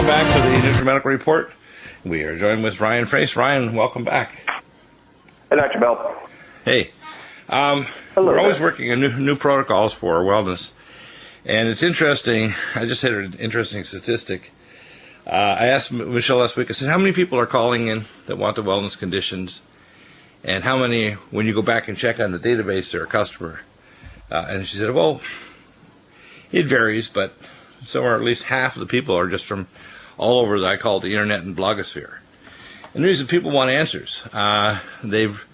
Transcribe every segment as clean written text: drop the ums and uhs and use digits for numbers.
back to the Nutrimedical Report. We are joined with Ryan FRACE. Ryan, welcome back. Hey, Dr. Bell. Hey. Hello. We're always working on new protocols for wellness. And it's interesting. I just had an interesting statistic. I asked Michelle last week, I said, how many people are calling in that want the wellness conditions? And how many, when you go back and check on the database, are a customer? And she said, well, it varies, but somewhere at least half of the people are just from all over I call the internet and blogosphere. And the reason people want answers, they've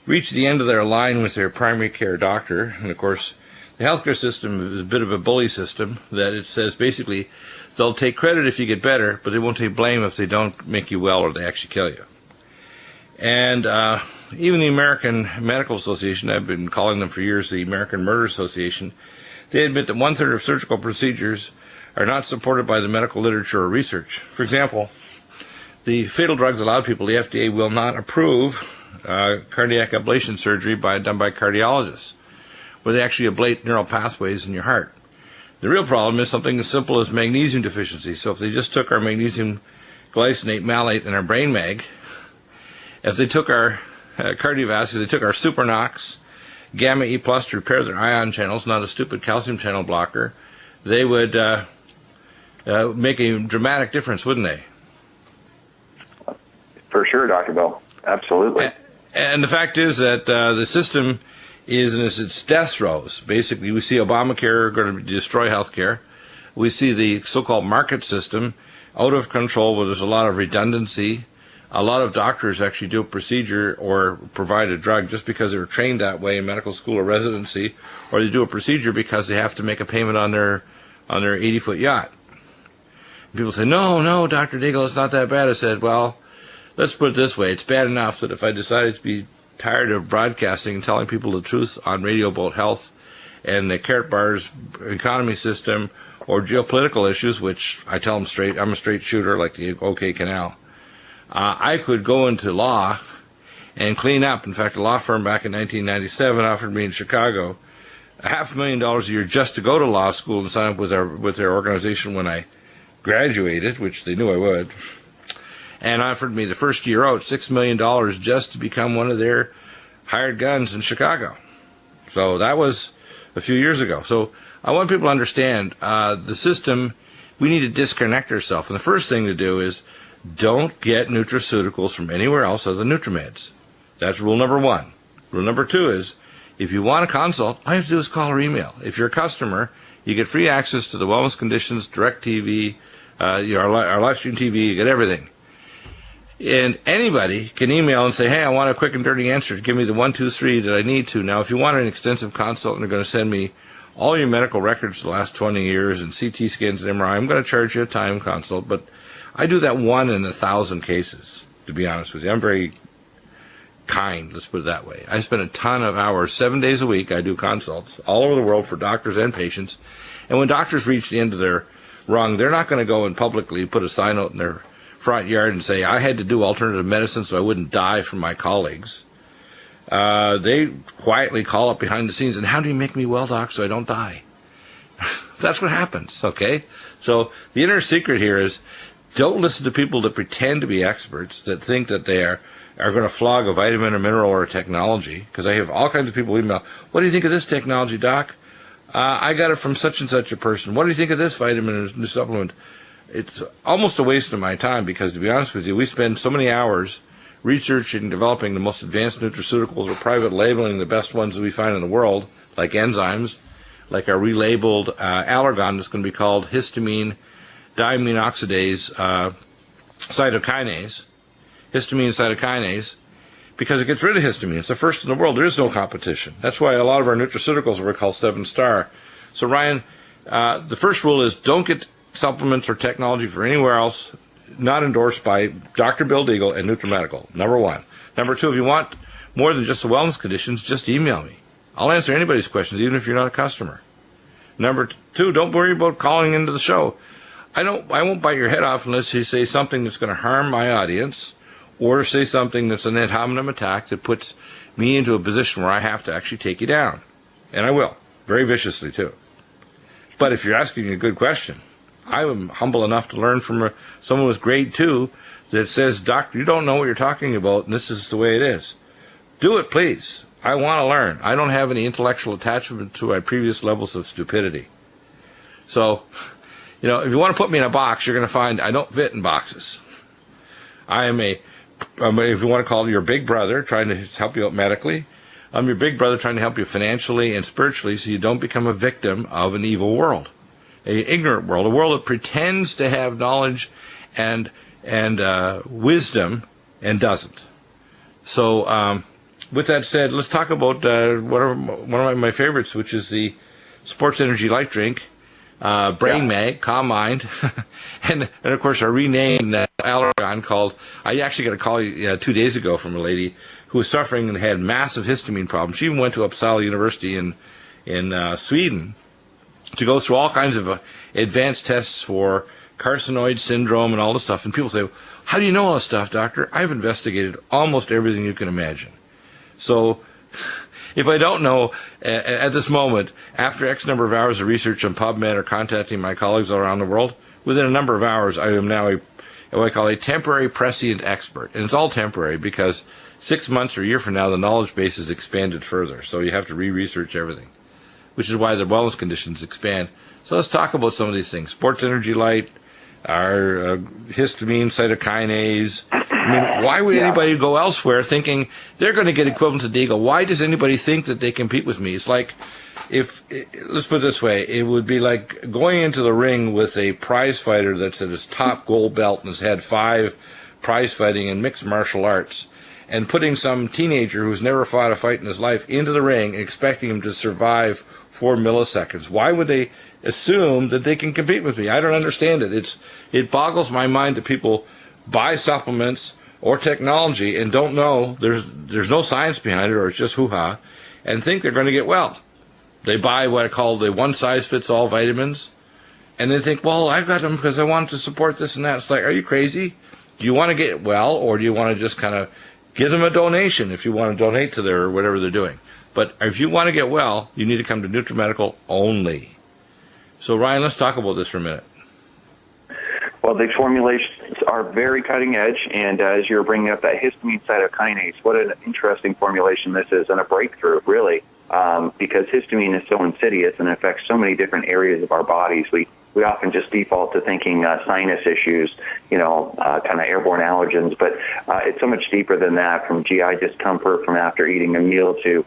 reached the end of their line with their primary care doctor. And of course, the healthcare system is a bit of a bully system that it says basically they'll take credit if you get better, but they won't take blame if they don't make you well or they actually kill you. And even the American Medical Association, I've been calling them for years the American Murder Association, they admit that 1/3 of surgical procedures are not supported by the medical literature or research. For example, the fatal drugs allowed people, the FDA will not approve cardiac ablation surgery done by cardiologists, where they actually ablate neural pathways in your heart. The real problem is something as simple as magnesium deficiency. So if they just took our magnesium glycinate malate and our brain mag, if they took our cardiovascular, they took our Supernox, Gamma E Plus to repair their ion channels, not a stupid calcium channel blocker, they would make a dramatic difference, wouldn't they? For sure, Dr. Bell. Absolutely. And the fact is that the system is in its death throes. Basically, we see Obamacare going to destroy health care. We see the so-called market system out of control where there's a lot of redundancy. A lot of doctors actually do a procedure or provide a drug just because they were trained that way in medical school or residency, or they do a procedure because they have to make a payment on their 80-foot yacht. People say, no, Dr. Deagle, it's not that bad. I said, well, let's put it this way. It's bad enough that if I decided to be tired of broadcasting and telling people the truth on radio about health and the carrot bars economy system or geopolitical issues, which I tell them straight, I'm a straight shooter like the OK Canal, I could go into law and clean up. In fact, a law firm back in 1997 offered me in Chicago $500,000 a year just to go to law school and sign up with their organization when I graduated, which they knew I would, and offered me the first year out $6 million just to become one of their hired guns in Chicago. So that was a few years ago. So I want people to understand the system, we need to disconnect ourselves. And the first thing to do is don't get nutraceuticals from anywhere else other than NutriMeds. That's rule number one. Rule number two is if you want a consult, all you have to do is call or email. If you're a customer, you get free access to the wellness conditions, direct TV, our live stream TV, you get everything. And anybody can email and say, hey, I want a quick and dirty answer. Give me the 1, 2, 3 that I need to. Now, if you want an extensive consult and they're going to send me all your medical records the last 20 years and CT scans and MRI, I'm going to charge you a time consult. But I do that 1 in 1,000 cases, to be honest with you. I'm very kind, let's put it that way. I spend a ton of hours, 7 days a week. I do consults all over the world for doctors and patients. And when doctors reach the end of their rung, they're not going to go and publicly put a sign out in their front yard and say, I had to do alternative medicine so I wouldn't die from my colleagues. They quietly call up behind the scenes, and how do you make me well, doc, so I don't die? That's what happens, okay? So the inner secret here is don't listen to people that pretend to be experts, that think that they are going to flog a vitamin or mineral or a technology, because I have all kinds of people email, what do you think of this technology, doc? I got it from such and such a person. What do you think of this vitamin or supplement? It's almost a waste of my time because, to be honest with you, we spend so many hours researching and developing the most advanced nutraceuticals or private labeling the best ones that we find in the world, like enzymes, like our relabeled allergon that's going to be called histamine diamine oxidase cytokinase, histamine cytokinase, because it gets rid of histamine. It's the first in the world. There is no competition. That's why a lot of our nutraceuticals are called 7-star. So, Ryan, the first rule is don't get supplements or technology for anywhere else not endorsed by Dr. Bill Deagle and Nutrimedical, number one. Number two, if you want more than just the wellness conditions, just email me. I'll answer anybody's questions, even if you're not a customer. Number two, don't worry about calling into the show. I won't bite your head off unless you say something that's going to harm my audience or say something that's an ad hominem attack that puts me into a position where I have to actually take you down. And I will, very viciously too. But if you're asking a good question, I'm humble enough to learn from someone with grade 2 that says, "Doctor, you don't know what you're talking about, and this is the way it is." Do it, please. I want to learn. I don't have any intellectual attachment to my previous levels of stupidity. So, if you want to put me in a box, you're going to find I don't fit in boxes. I am if you want to call it your big brother, trying to help you out medically. I'm your big brother trying to help you financially and spiritually so you don't become a victim of an evil world, an ignorant world, a world that pretends to have knowledge and wisdom and doesn't. So, with that said, let's talk about one of my favorites, which is the Sports Energy Light Drink, Brain Mag, Calm Mind, and of course our renamed Allergon called. I actually got a call 2 days ago from a lady who was suffering and had massive histamine problems. She even went to Uppsala University in Sweden to go through all kinds of advanced tests for carcinoid syndrome and all this stuff. And people say, "How do you know all this stuff, doctor?" I've investigated almost everything you can imagine. So if I don't know at this moment, after X number of hours of research on PubMed or contacting my colleagues all around the world, within a number of hours, I am now what I call a temporary prescient expert. And it's all temporary because 6 months or a year from now, the knowledge base is expanded further. So you have to re-research everything, which is why the wellness conditions expand. So let's talk about some of these things. Sports Energy Light, our histamine, cytokinase. I mean, why would anybody go elsewhere thinking they're going to get equivalent to Deagle? Why does anybody think that they compete with me? It's like, let's put it this way, it would be like going into the ring with a prize fighter that's at his top gold belt and has had 5 prize fighting and mixed martial arts, and putting some teenager who's never fought a fight in his life into the ring and expecting him to survive 4 milliseconds. Why would they assume that they can compete with me? I don't understand it. It boggles my mind that people buy supplements or technology and don't know there's no science behind it, or it's just hoo-ha, and think they're going to get well. They buy what I call the one-size-fits-all vitamins, and they think, well, I've got them because I want to support this and that. It's like, are you crazy? Do you want to get well, or do you want to just kind of give them a donation if you want to donate to their whatever they're doing? But if you want to get well, you need to come to Nutrimedical only. So, Ryan, let's talk about this for a minute. Well, these formulations are very cutting edge, and as you're bringing up that histamine cytokinase, what an interesting formulation this is, and a breakthrough, really, because histamine is so insidious and affects so many different areas of our bodies. We often just default to thinking sinus issues, kind of airborne allergens, but it's so much deeper than that, from GI discomfort from after eating a meal to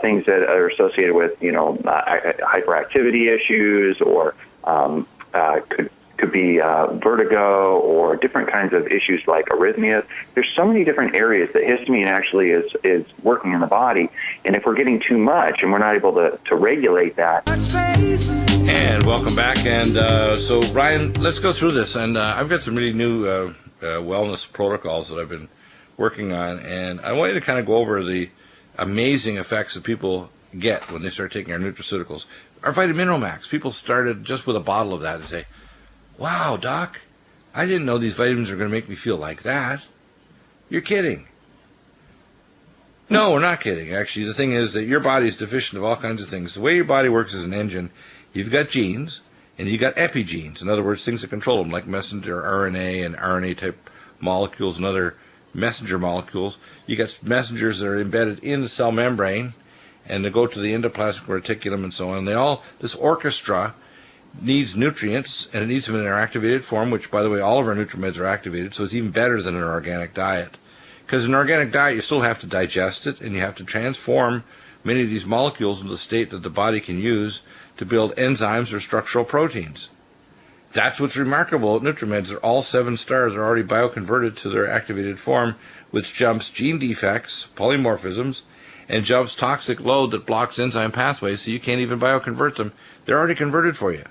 things that are associated with, hyperactivity issues, or could be vertigo, or different kinds of issues like arrhythmias. There's so many different areas that histamine actually is working in the body, and if we're getting too much and we're not able to regulate that. And welcome back. And so, Ryan, let's go through this. And I've got some really new wellness protocols that I've been working on, and I want you to kind of go over the amazing effects that people get when they start taking our nutraceuticals. Our Vitamin Max, people started just with a bottle of that and say, "Wow, Doc, I didn't know these vitamins are going to make me feel like that." You're kidding. No, we're not kidding. Actually, the thing is that your body is deficient of all kinds of things. The way your body works as an engine, you've got genes and you've got epigenes. In other words, things that control them, like messenger RNA and RNA-type molecules and other messenger molecules. You got messengers that are embedded in the cell membrane, and they go to the endoplasmic reticulum and so on. And this orchestra needs nutrients, and it needs them in their activated form, which, by the way, all of our NutriMeds are activated, so it's even better than an organic diet. Because in an organic diet, you still have to digest it, and you have to transform many of these molecules into the state that the body can use to build enzymes or structural proteins. That's what's remarkable at NutriMeds. They're all 7 stars. They're already bioconverted to their activated form, which jumps gene defects, polymorphisms, and jumps toxic load that blocks enzyme pathways, so you can't even bioconvert them. They're already converted for you.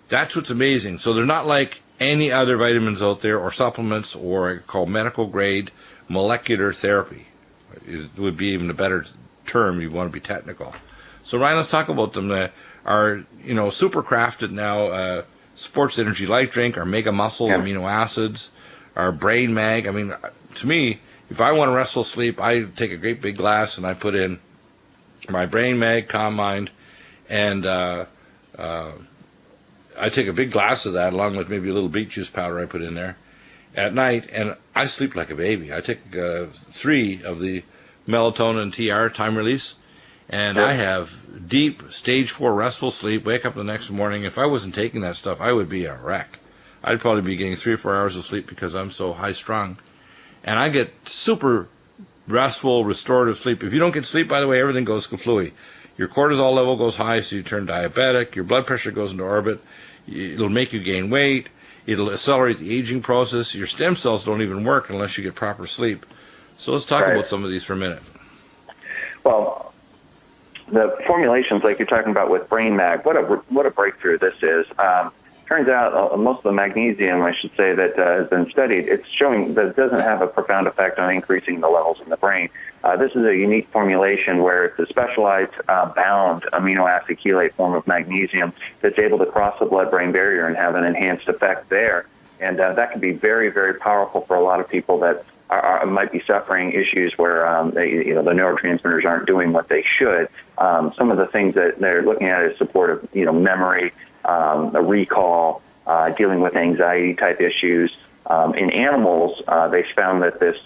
That's what's amazing. So they're not like any other vitamins out there or supplements, or I call medical grade molecular therapy. It would be even a better term. You want to be technical. So, Ryan, let's talk about them. Our super crafted now Sports Energy Light Drink, our Mega Muscles, amino acids, our Brain Mag. I mean, to me, if I want to restful sleep, I take a great big glass and I put in my Brain Mag, Calm Mind, and I take a big glass of that along with maybe a little beet juice powder I put in there at night, and I sleep like a baby. I take 3 of the melatonin TR, time release, and I have deep stage 4 restful sleep, wake up the next morning. If I wasn't taking that stuff, I would be a wreck. I'd probably be getting 3 or 4 hours of sleep because I'm so high strung. And I get super restful, restorative sleep. If you don't get sleep, by the way, everything goes kaflooey. Your cortisol level goes high, so you turn diabetic. Your blood pressure goes into orbit. It'll make you gain weight. It'll accelerate the aging process. Your stem cells don't even work unless you get proper sleep. So let's talk about some of these for a minute. Well, the formulations like you're talking about with Brain Mag, what a breakthrough this is. Turns out most of the magnesium, I should say, that has been studied, it's showing that it doesn't have a profound effect on increasing the levels in the brain. This is a unique formulation where it's a specialized bound amino acid chelate form of magnesium that's able to cross the blood-brain barrier and have an enhanced effect there. And that can be very, very powerful for a lot of people that might be suffering issues where the neurotransmitters aren't doing what they should. Some of the things that they're looking at is support of memory, a recall, dealing with anxiety type issues. In animals, they found that this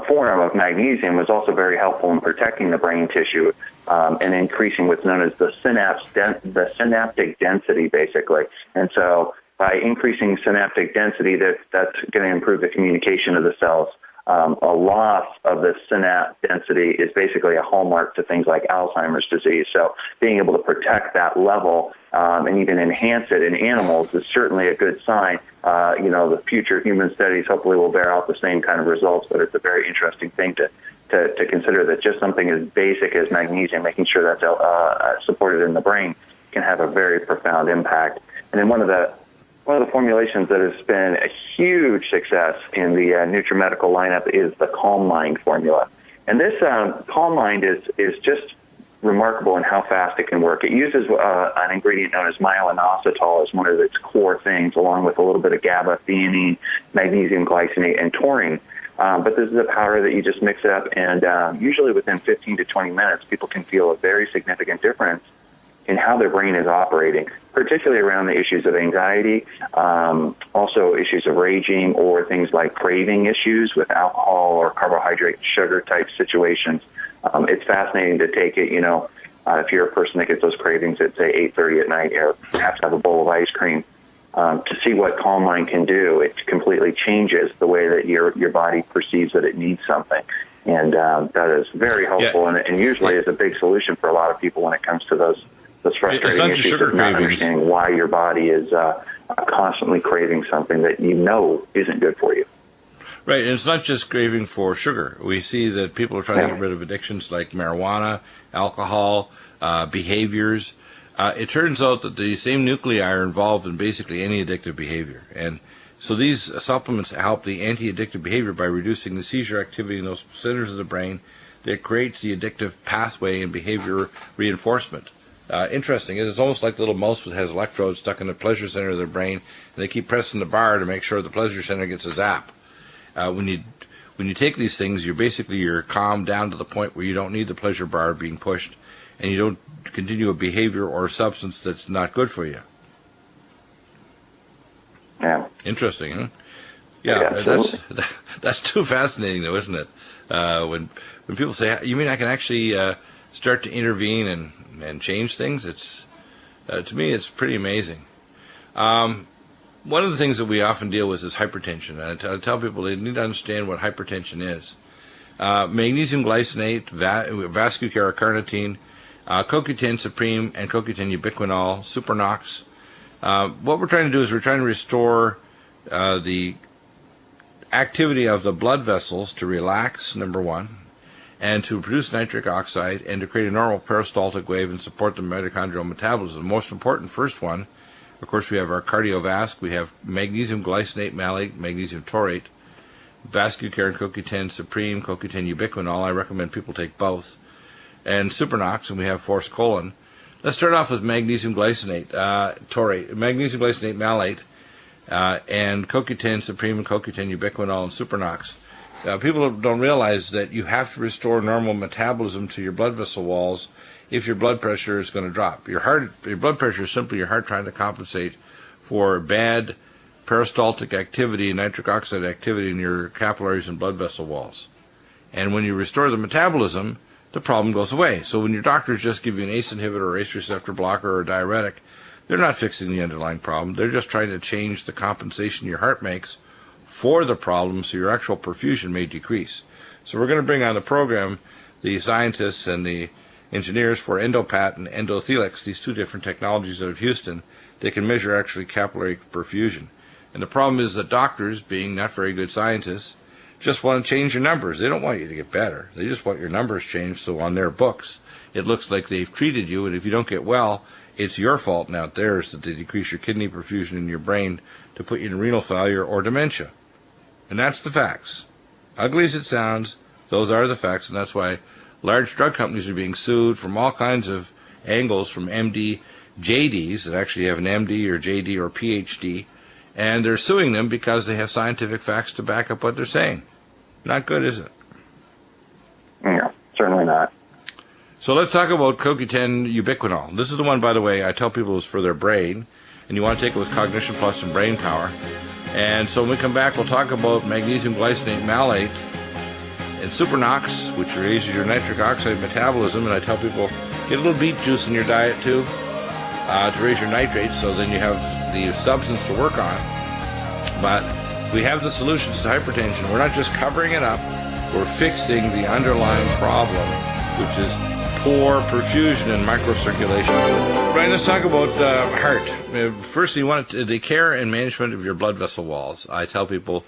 form of magnesium was also very helpful in protecting the brain tissue and increasing what's known as the synaptic density, basically. And so by increasing synaptic density, that's going to improve the communication of the cells. A loss of the synapse density is basically a hallmark to things like Alzheimer's disease. So being able to protect that level and even enhance it in animals is certainly a good sign. The future human studies hopefully will bear out the same kind of results, but it's a very interesting thing to consider that just something as basic as magnesium, making sure that's supported in the brain, can have a very profound impact. And then one of the formulations that has been a huge success in the Nutrimedical lineup is the Calm Mind formula. And this Calm Mind is just remarkable in how fast it can work. It uses an ingredient known as myeloinositol as one of its core things, along with a little bit of GABA, theanine, magnesium glycinate, and taurine. But this is a powder that you just mix up, and usually within 15 to 20 minutes, people can feel a very significant difference in how their brain is operating, particularly around the issues of anxiety, also issues of raging, or things like craving issues with alcohol or carbohydrate, sugar type situations. It's fascinating to take it, if you're a person that gets those cravings at, say, 8:30 at night, or perhaps have a bowl of ice cream, to see what Calm Mind can do. It completely changes the way that your body perceives that it needs something. And that is very helpful, and usually is a big solution for a lot of people when it comes to those frustrating issues of not understanding why your body is constantly craving something that isn't good for you. Right, and it's not just craving for sugar. We see that people are trying to get rid of addictions like marijuana, alcohol, behaviors. It turns out that the same nuclei are involved in basically any addictive behavior. And so these supplements help the anti-addictive behavior by reducing the seizure activity in those centers of the brain that creates the addictive pathway and behavior reinforcement. Interesting. It's almost like the little mouse that has electrodes stuck in the pleasure center of their brain, and they keep pressing the bar to make sure the pleasure center gets a zap. When you take these things, you're calmed down to the point where you don't need the pleasure bar being pushed, and you don't continue a behavior or a substance that's not good for you. Yeah. Interesting, huh? Yeah, that's too fascinating, though, isn't it? When people say, "You mean I can actually start to intervene and change things?" It's to me, it's pretty amazing. One of the things that we often deal with is hypertension. And I tell people they need to understand what hypertension is. Magnesium glycinate, vascucarotene, CoQ10 Supreme, and CoQ10 ubiquinol, Supernox. What we're trying to do is we're trying to restore the activity of the blood vessels to relax, number one, and to produce nitric oxide, and to create a normal peristaltic wave and support the mitochondrial metabolism. The most important first one, of course, we have our cardiovasc. We have magnesium glycinate malate, magnesium taurate, Vascucare and CoQ10 Supreme, CoQ10 ubiquinol. I recommend people take both. And Supernox, and we have forskolin. Let's start off with magnesium glycinate taurate, magnesium glycinate malate, and CoQ10 Supreme and CoQ10 ubiquinol and Supernox. People don't realize that you have to restore normal metabolism to your blood vessel walls if your blood pressure is going to drop. Your blood pressure is simply your heart trying to compensate for bad peristaltic activity, nitric oxide activity in your capillaries and blood vessel walls. And when you restore the metabolism, the problem goes away. So when your doctors just give you an ACE inhibitor or ACE receptor blocker or a diuretic, they're not fixing the underlying problem. They're just trying to change the compensation your heart makes for the problem so your actual perfusion may decrease. So we're going to bring on the program the scientists and the engineers for EndoPat and EndoThelix, these two different technologies out of Houston. They can measure actually capillary perfusion. And the problem is that doctors, being not very good scientists, just want to change your numbers. They don't want you to get better. They just want your numbers changed so on their books it looks like they've treated you, and if you don't get well, it's your fault, not theirs, that they decrease your kidney perfusion in your brain to put you in renal failure or dementia. And that's the facts. Ugly as it sounds, those are the facts, and that's why large drug companies are being sued from all kinds of angles, from MD, JDs that actually have an MD or JD or PhD, and they're suing them because they have scientific facts to back up what they're saying. Not good, is it? Yeah, certainly not. So let's talk about CoQ10 ubiquinol. This is the one, by the way, I tell people is for their brain, and you want to take it with Cognition Plus and Brain Power. And so when we come back, we'll talk about magnesium glycinate malate and Supernox, which raises your nitric oxide metabolism. And I tell people, get a little beet juice in your diet too, to raise your nitrates, so then you have the substance to work on. But we have the solutions to hypertension. We're not just covering it up, we're fixing the underlying problem, which is poor perfusion and microcirculation. Right, let's talk about heart. First, you want the care and management of your blood vessel walls. I tell people,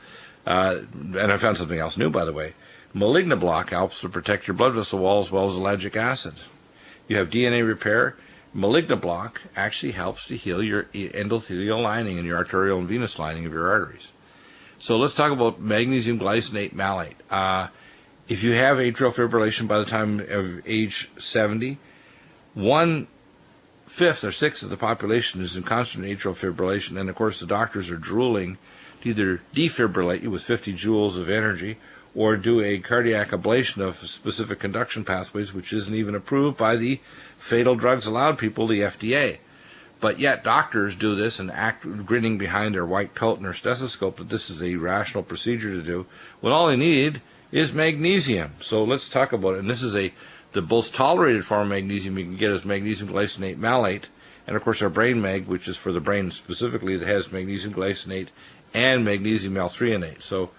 and I found something else new, by the way, Malignablock helps to protect your blood vessel wall as well as ellagic acid. You have DNA repair. Malignablock actually helps to heal your endothelial lining and your arterial and venous lining of your arteries. So let's talk about magnesium glycinate malate. If you have atrial fibrillation by the time of age 70, 1/5 or 6 of the population is in constant atrial fibrillation, and of course the doctors are drooling to either defibrillate you with 50 joules of energy or do a cardiac ablation of specific conduction pathways, which isn't even approved by the fatal drugs allowed people, the FDA. But yet doctors do this and act grinning behind their white coat and their stethoscope that this is a rational procedure to do, when all they need is magnesium. So let's talk about it. And this is the most tolerated form of magnesium you can get is magnesium glycinate malate, and of course our brain mag, which is for the brain specifically, that has magnesium glycinate and magnesium L-threonate. So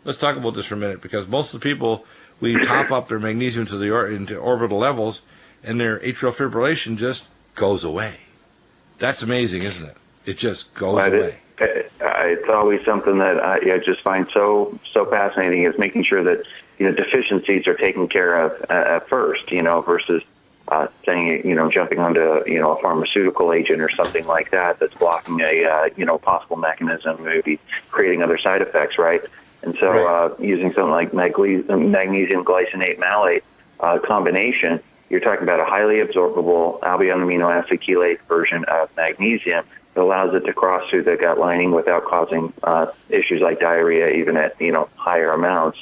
let's talk about this for a minute, because most of the people, we top up their magnesium to into orbital levels, and their atrial fibrillation just goes away. That's amazing, isn't it? It just goes away. It's always something that I just find so fascinating, is making sure that deficiencies are taken care of at first, versus saying jumping onto a pharmaceutical agent or something like that that's blocking a possible mechanism, maybe creating other side effects, right? And so right. Using something like magnesium glycinate malate combination, you're talking about a highly absorbable albumin amino acid chelate version of magnesium that allows it to cross through the gut lining without causing issues like diarrhea, even at higher amounts,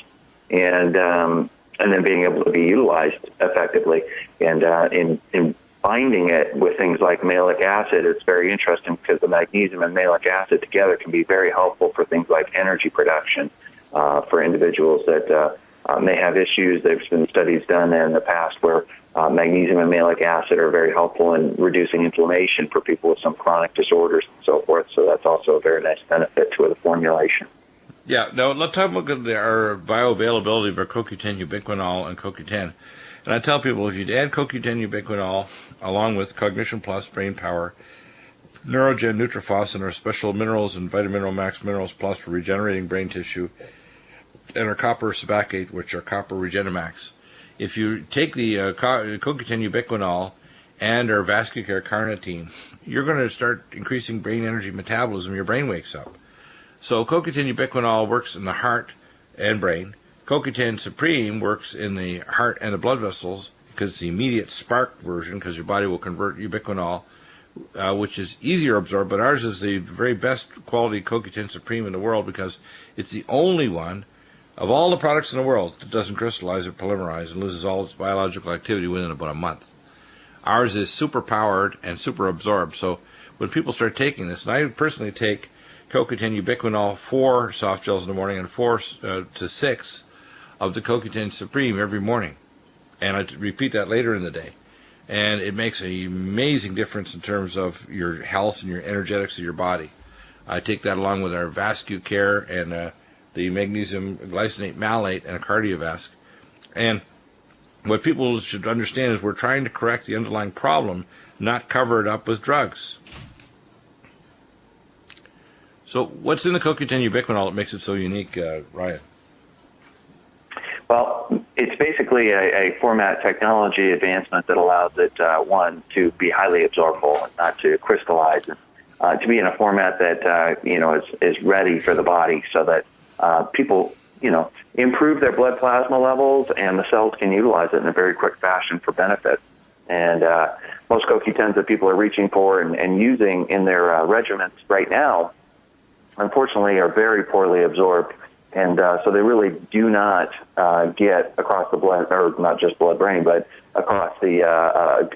and then being able to be utilized effectively. And in binding it with things like malic acid, it's very interesting, because the magnesium and malic acid together can be very helpful for things like energy production for individuals that may have issues. There's been studies done in the past where magnesium and malic acid are very helpful in reducing inflammation for people with some chronic disorders and so forth. So that's also a very nice benefit to the formulation. Yeah. Now, let's talk about our bioavailability of our CoQ10 ubiquinol and CoQ10. And I tell people, if you add CoQ10 ubiquinol along with Cognition Plus, Brain Power, Neurogen, Nutrifos, and our special minerals and Vitamineral Max Minerals Plus for regenerating brain tissue, and our copper sabacate, which are copper Regenimax. If you take the CoQ10 ubiquinol and our vascular carnitine, you're going to start increasing brain energy metabolism. Your brain wakes up. So CoQ10 ubiquinol works in the heart and brain. CoQ10 Supreme works in the heart and the blood vessels, because it's the immediate spark version, because your body will convert ubiquinol, which is easier absorbed. But ours is the very best quality CoQ10 Supreme in the world, because it's the only one of all the products in the world that doesn't crystallize or polymerize and loses all its biological activity within about a month. Ours is super powered and super absorbed. So when people start taking this, and I personally take CoQ10 ubiquinol 4 soft gels in the morning and 4 to 6 of the CoQ10 Supreme every morning. And I repeat that later in the day. And it makes an amazing difference in terms of your health and your energetics of your body. I take that along with our VascuCare and the magnesium glycinate malate and a cardiovasc. And what people should understand is we're trying to correct the underlying problem, not cover it up with drugs. So what's in the CoQ10 ubiquinol that makes it so unique, Ryan? Well, it's basically a format technology advancement that allows it, one, to be highly absorbable and not to crystallize, and to be in a format that, is ready for the body so that people, improve their blood plasma levels and the cells can utilize it in a very quick fashion for benefit. And most CoQ10s that people are reaching for and using in their regimens right now, unfortunately, are very poorly absorbed. And so they really do not get across the blood, or not just blood-brain, but across the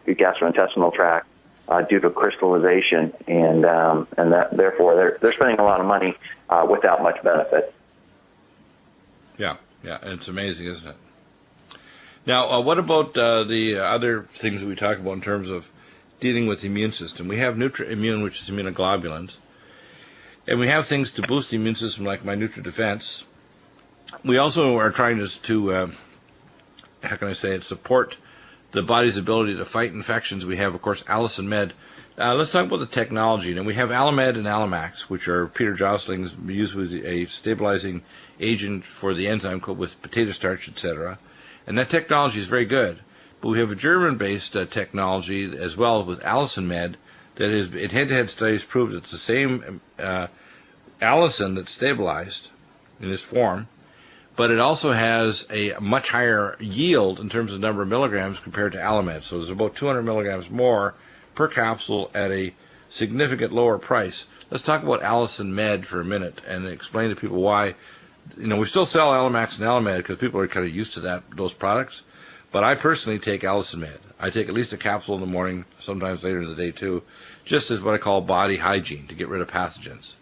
gastrointestinal tract due to crystallization. And that, therefore, they're spending a lot of money without much benefit. Yeah, and it's amazing, isn't it? Now, what about the other things that we talk about in terms of dealing with the immune system? We have NutriImmune, which is immunoglobulins. And we have things to boost the immune system like my NutriDefense. We also are trying to support the body's ability to fight infections. We have, of course, Allison Med. Let's talk about the technology. Now, we have Alamed and Alamax, which are Peter Josling's used with a stabilizing agent for the enzyme with potato starch, etc. And that technology is very good. But we have a German-based technology as well with Allison Med that is, in head-to-head studies, proved it's the same allicin that's stabilized in this form, but it also has a much higher yield in terms of number of milligrams compared to Alamed. So there's about 200 milligrams more per capsule at a significant lower price. Let's talk about Allison Med for a minute and explain to people why. We still sell Alamax and Alamed because people are kind of used to those products, but I personally take Allison Med. I take at least a capsule in the morning, sometimes later in the day too, just as what I call body hygiene to get rid of pathogens.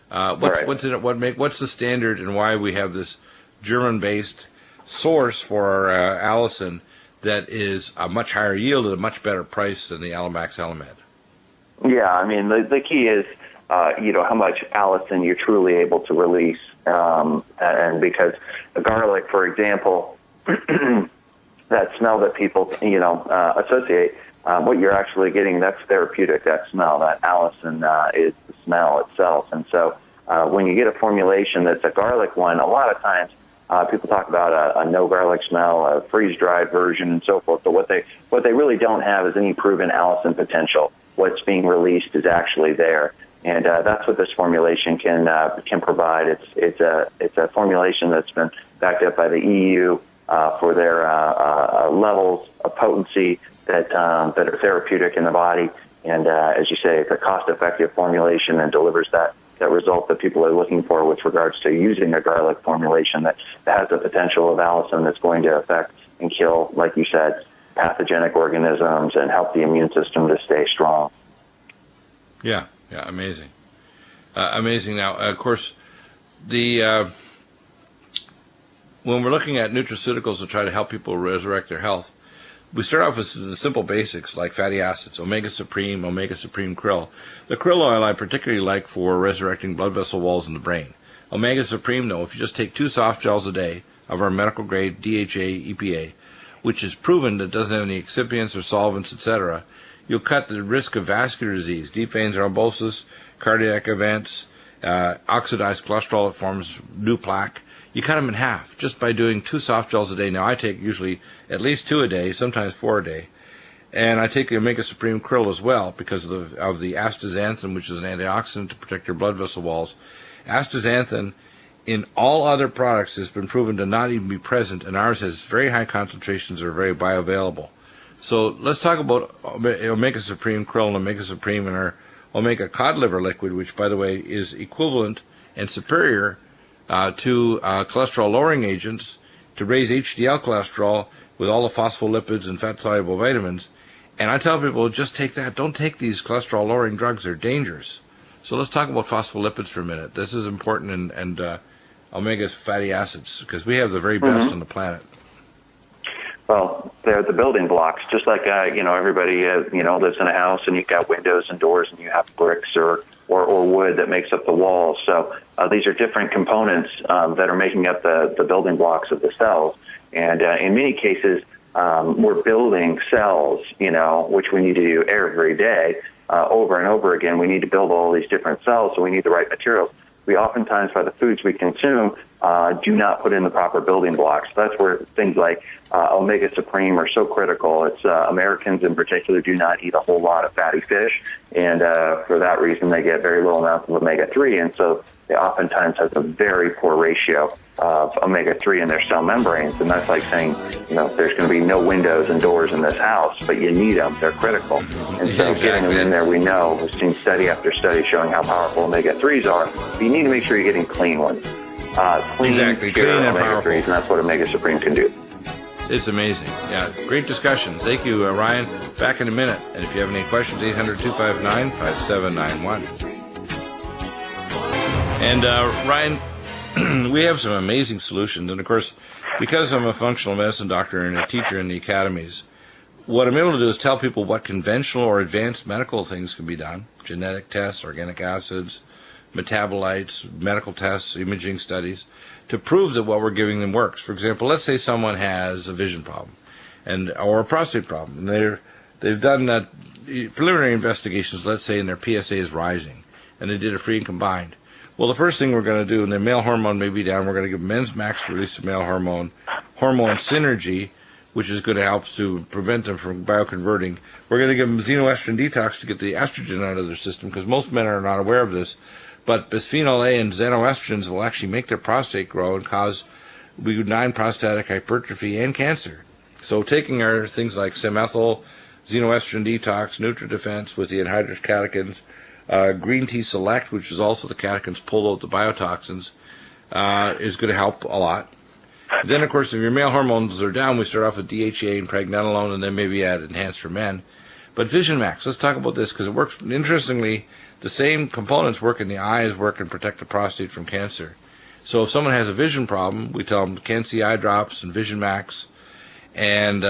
What's in it? What's the standard, and why we have this German-based source for our Allison that is a much higher yield at a much better price than the Alamax Alamed? Yeah, I mean the key is how much allicin you're truly able to release, and because the garlic, for example, that smell that people associate. What you're actually getting, that's therapeutic, that smell. That allicin is the smell itself. And so when you get a formulation that's a garlic one, a lot of times people talk about a no garlic smell, a freeze-dried version, and so forth. But what they really don't have is any proven allicin potential. What's being released is actually there. And that's what this formulation can provide. It's a formulation that's been backed up by the EU for their levels of potency that are therapeutic in the body, and as you say, it's a cost-effective formulation and delivers that result that people are looking for with regards to using a garlic formulation that has the potential of allicin that's going to affect and kill, like you said, pathogenic organisms and help the immune system to stay strong. Yeah, amazing. Amazing. Now, of course, when we're looking at nutraceuticals to try to help people resurrect their health, we start off with the simple basics like fatty acids, Omega Supreme Krill. The krill oil I particularly like for resurrecting blood vessel walls in the brain. Omega Supreme, though, if you just take 2 soft gels a day of our medical grade DHA EPA, which is proven that it doesn't have any excipients or solvents, etc., you'll cut the risk of vascular disease, deep vein thrombosis, cardiac events, oxidized cholesterol that forms new plaque. You cut them in half just by doing 2 soft gels a day. Now, I take usually at least 2 a day, sometimes 4 a day. And I take the Omega Supreme Krill as well because of the astaxanthin, which is an antioxidant to protect your blood vessel walls. Astaxanthin in all other products has been proven to not even be present, and ours has very high concentrations that are very bioavailable. So let's talk about Omega Supreme Krill and Omega Supreme and our Omega Cod Liver Liquid, which, by the way, is equivalent and superior to cholesterol-lowering agents to raise HDL cholesterol with all the phospholipids and fat-soluble vitamins, And I tell people, just take that. Don't take these cholesterol-lowering drugs. They're dangerous. So let's talk about phospholipids for a minute. This is important, and omega fatty acids, because we have the very best on the planet. Well, they're the building blocks, just like, everybody, lives in a house and you've got windows and doors and you have bricks or wood that makes up the walls. So these are different components that are making up the building blocks of the cells. And in many cases, we're building cells, which we need to do every day, over and over again. We need to build all these different cells, so we need the right materials. We oftentimes, by the foods we consume, do not put in the proper building blocks. That's where things like Omega Supreme are so critical. It's Americans in particular do not eat a whole lot of fatty fish, and for that reason they get very low amounts of omega-3, and so they oftentimes have a very poor ratio of omega-3 in their cell membranes, and that's like saying, there's going to be no windows and doors in this house, but you need them. They're critical. And so getting them in there, we know, we've seen study after study showing how powerful omega-3s are, but you need to make sure you're getting clean ones. Clean and omega-3s, and that's what Omega Supreme can do. It's amazing. Yeah, great discussion. Thank you, Ryan. Back in a minute. And if you have any questions, 800-259-5791. And Ryan, we have some amazing solutions. And of course, because I'm a functional medicine doctor and a teacher in the academies, what I'm able to do is tell people what conventional or advanced medical things can be done. Genetic tests, organic acids, metabolites, medical tests, imaging studies, to prove that what we're giving them works. For example, let's say someone has a vision problem or a prostate problem, and they've done preliminary investigations, let's say, and their PSA is rising, and they did a free and combined. Well, the first thing we're going to do, and their male hormone may be down, we're going to give men's max to release the male hormone synergy, which is going to help to prevent them from bioconverting. We're going to give them xenoestrogen detox to get the estrogen out of their system, because most men are not aware of this. But bisphenol A and xenoestrogens will actually make their prostate grow and cause benign prostatic hypertrophy and cancer. So taking our things like Semethyl, xenoestrogen detox, NutriDefense with the anhydrous catechins, Green Tea Select, which is also the catechins pulled out the biotoxins, is going to help a lot. Then, of course, if your male hormones are down, we start off with DHEA and pregnenolone, and then maybe add Enhanced for Men. But Vision Max, let's talk about this, because it works, interestingly, the same components work in the eyes, work and protect the prostate from cancer. So if someone has a vision problem, we tell them Can-C eye drops and Vision Max, and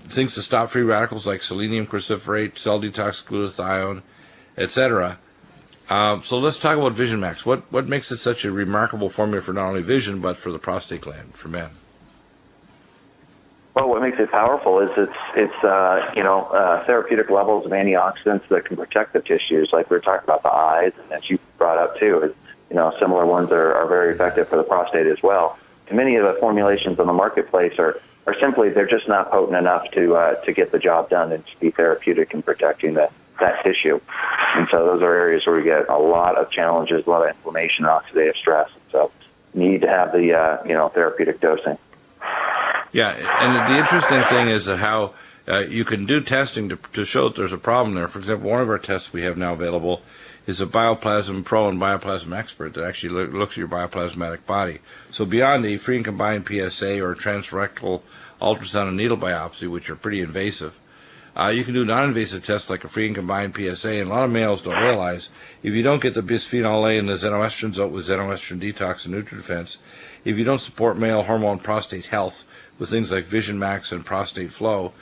things to stop free radicals like selenium cruciferate, cell detox glutathione, etc. So let's talk about Vision Max. What makes it such a remarkable formula for not only vision, but for the prostate gland for men? Well, what makes it powerful is it's therapeutic levels of antioxidants that can protect the tissues, like we were talking about the eyes, and as you brought up too, similar ones are very effective for the prostate as well. And many of the formulations on the marketplace are simply, they're just not potent enough to get the job done and to be therapeutic in protecting that tissue. And so those are areas where we get a lot of challenges, a lot of inflammation, oxidative stress. So you need to have the therapeutic dosing. Yeah, and the interesting thing is how you can do testing to show that there's a problem there. For example, one of our tests we have now available is a Bioplasm Pro and Bioplasm Expert that actually looks at your bioplasmatic body. So beyond the free and combined PSA or transrectal ultrasound and needle biopsy, which are pretty invasive, you can do non-invasive tests like a free and combined PSA, and a lot of males don't realize if you don't get the bisphenol A and the xenoestrogens out with xenoestrogen detox and NutriDefense, if you don't support male hormone prostate health with things like Vision Max and Prostate Flow,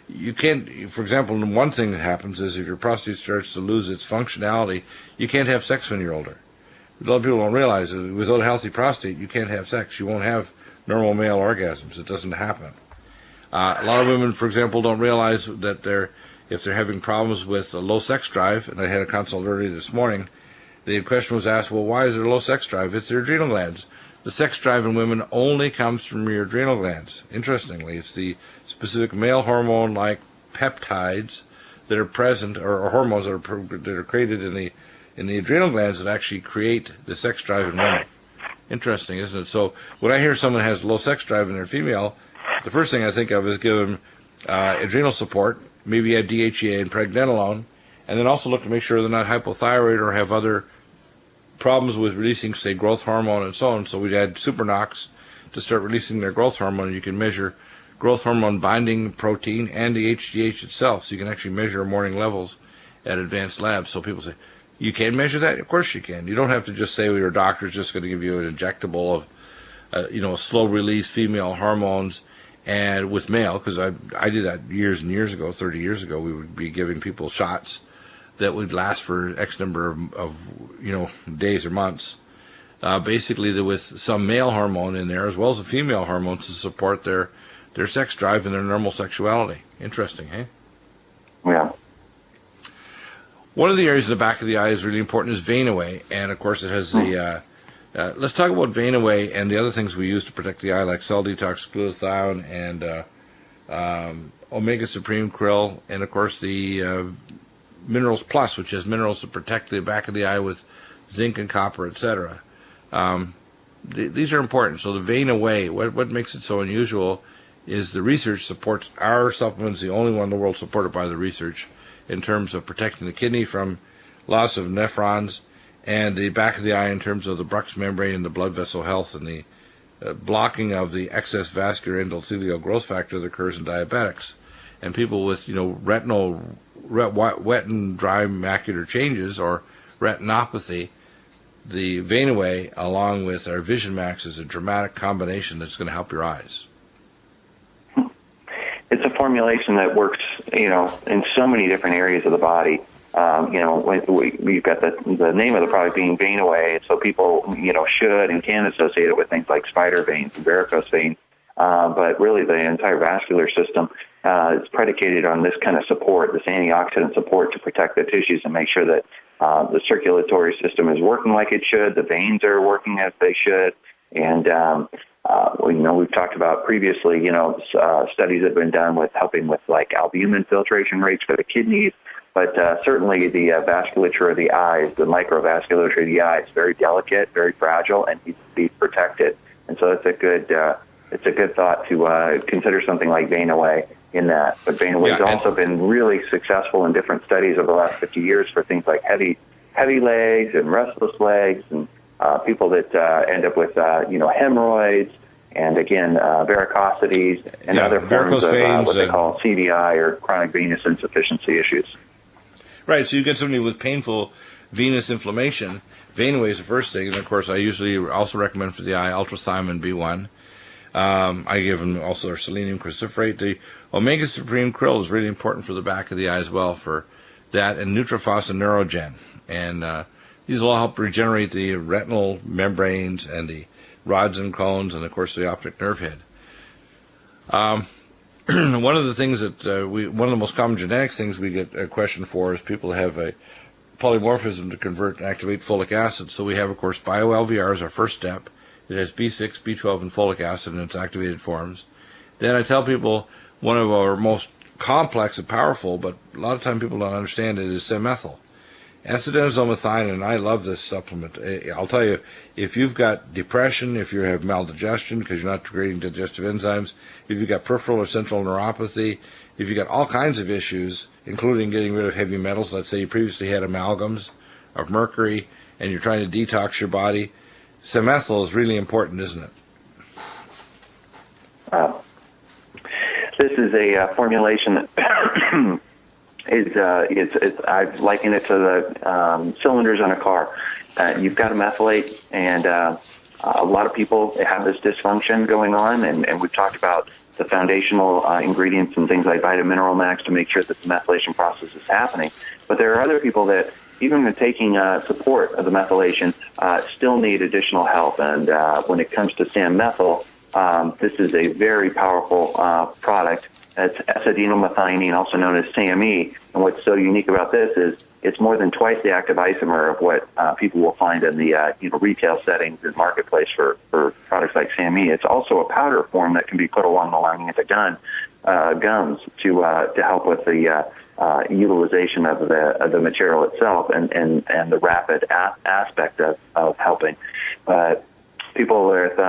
you can't, for example, one thing that happens is if your prostate starts to lose its functionality, you can't have sex when you're older. A lot of people don't realize that without a healthy prostate, you can't have sex. You won't have normal male orgasms. It doesn't happen. A lot of women, for example, don't realize that if they're having problems with a low sex drive, and I had a consult earlier this morning, the question was asked, well, why is there a low sex drive? It's their adrenal glands. The sex drive in women only comes from your adrenal glands. Interestingly, it's the specific male hormone-like peptides that are present, or hormones that are created in the adrenal glands that actually create the sex drive in women. Interesting, isn't it? So when I hear someone has low sex drive and they're female, the first thing I think of is give them adrenal support, maybe add DHEA and pregnenolone, and then also look to make sure they're not hypothyroid or have other problems with releasing, say, growth hormone and so on. So we'd add Supernox to start releasing their growth hormone, and you can measure growth hormone binding protein and the HGH itself, so you can actually measure morning levels at advanced labs. So people say, you can measure that? Of course you can. You don't have to just say, well, your doctor's just going to give you an injectable of slow-release female hormones and with male, because I did that years and years ago, 30 years ago. We would be giving people shots that would last for X number of days or months, basically with some male hormone in there as well as a female hormone to support their sex drive and their normal sexuality. Interesting, hey? Yeah. One of the areas in the back of the eye is really important is vein away, and of course it has the let's talk about vein away and the other things we use to protect the eye, like cell detox, glutathione, and omega supreme krill, and of course the Minerals Plus, which has minerals to protect the back of the eye with zinc and copper, etc. These are important. So the vein away, what makes it so unusual is the research supports our supplements, the only one in the world supported by the research, in terms of protecting the kidney from loss of nephrons, and the back of the eye in terms of the Bruch's membrane and the blood vessel health, and the blocking of the excess vascular endothelial growth factor that occurs in diabetics. And people with retinal wet and dry macular changes or retinopathy, the vein away along with our Vision Max is a dramatic combination that's going to help your eyes. It's a formulation that works, in so many different areas of the body. We've got the name of the product being vein away, so people, should and can associate it with things like spider veins and varicose veins. But really the entire vascular system is predicated on this kind of support, this antioxidant support to protect the tissues and make sure that the circulatory system is working like it should, the veins are working as they should, and we've talked about previously, studies have been done with helping with like albumin filtration rates for the kidneys, but certainly the vasculature of the eyes, the microvasculature of the eye is very delicate, very fragile, and needs to be protected. And so it's a good thought to consider something like vein away in that. But vein away has also been really successful in different studies over the last 50 years for things like heavy legs and restless legs, and people that end up with hemorrhoids, and again varicosities and other forms of what they call CVI or chronic venous insufficiency issues. Right, so you get somebody with painful venous inflammation. Vein away is the first thing, and of course I usually also recommend for the eye ultrathymine B1. I give them also their selenium cruciferate. The omega supreme krill is really important for the back of the eye as well for that, and Nutrifos and Neurogen. And these will all help regenerate the retinal membranes and the rods and cones, and of course the optic nerve head. One of the things that one of the most common genetics things we get a question for is people have a polymorphism to convert and activate folic acid. So we have, of course, BioLVR as our first step. It has B6, B12, and folic acid in its activated forms. Then I tell people one of our most complex and powerful, but a lot of time people don't understand it, is Semethyl. Acetylmethionine, and I love this supplement. I'll tell you, if you've got depression, if you have maldigestion because you're not degrading digestive enzymes, if you've got peripheral or central neuropathy, if you've got all kinds of issues, including getting rid of heavy metals, let's say you previously had amalgams of mercury and you're trying to detox your body, Semethyl is really important, isn't it? This is a formulation that I liken it to the cylinders on a car. You've got to methylate, and a lot of people have this dysfunction going on, and we've talked about the foundational ingredients and things like Vitamin Mineral Max to make sure that the methylation process is happening. But there are other people that, even when taking support of the methylation, still need additional help. And when it comes to Sam-methyl, this is a very powerful product. It's S-adenomethionine, also known as SAMe. And what's so unique about this is it's more than twice the active isomer of what people will find in the retail settings and marketplace for products like SAMe. It's also a powder form that can be put along the lining of the gums to help with the utilization of the material itself and the rapid aspect of helping. But people with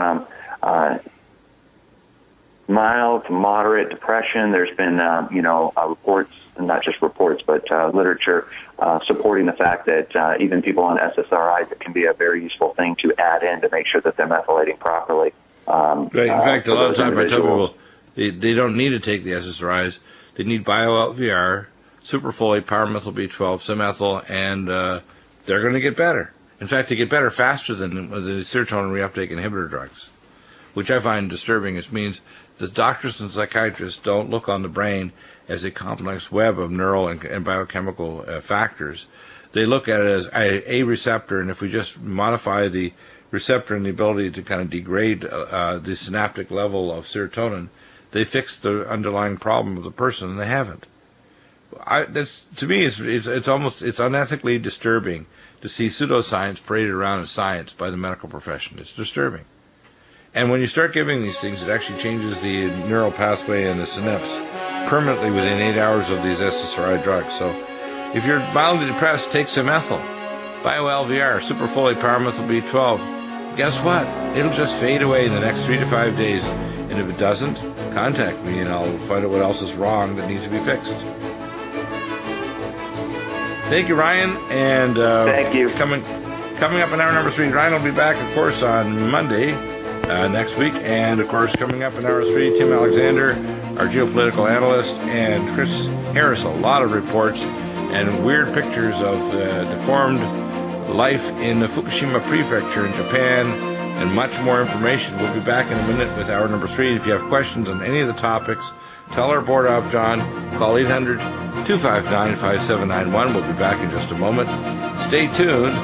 mild to moderate depression, there's been reports, and not just reports, but literature supporting the fact that even people on SSRIs, it can be a very useful thing to add in to make sure that they're methylating properly. Right. In fact, a lot of times I tell people, They don't need to take the SSRIs. They need bio-LVR, superfolate, pyromethyl B12, simethyl, and they're going to get better. In fact, they get better faster than the serotonin reuptake inhibitor drugs, which I find disturbing. It means the doctors and psychiatrists don't look on the brain as a complex web of neural and biochemical factors. They look at it as a receptor, and if we just modify the receptor and the ability to kind of degrade the synaptic level of serotonin, they fix the underlying problem of the person, and they haven't. To me, it's unethically disturbing to see pseudoscience paraded around as science by the medical profession. It's disturbing. And when you start giving these things, it actually changes the neural pathway and the synapse permanently within 8 hours of these SSRI drugs. So if you're mildly depressed, take simethyl, bio-LVR, superfolate, pyromethyl B12. Guess what? It'll just fade away in the next 3 to 5 days. And if it doesn't, contact me and I'll find out what else is wrong that needs to be fixed. Thank you, Ryan. And thank you. Coming up in hour number 3, Ryan will be back, of course, on Monday next week. And, of course, coming up in hour 3, Tim Alexander, our geopolitical analyst, and Chris Harris. A lot of reports and weird pictures of deformed life in the Fukushima prefecture in Japan, and much more information. We'll be back in a minute with hour number 3. If you have questions on any of the topics, tell our board op, John. Call 800-259-5791. We'll be back in just a moment. Stay tuned.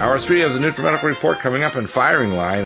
Hour 3 of the Nutrimedical Report coming up in firing line.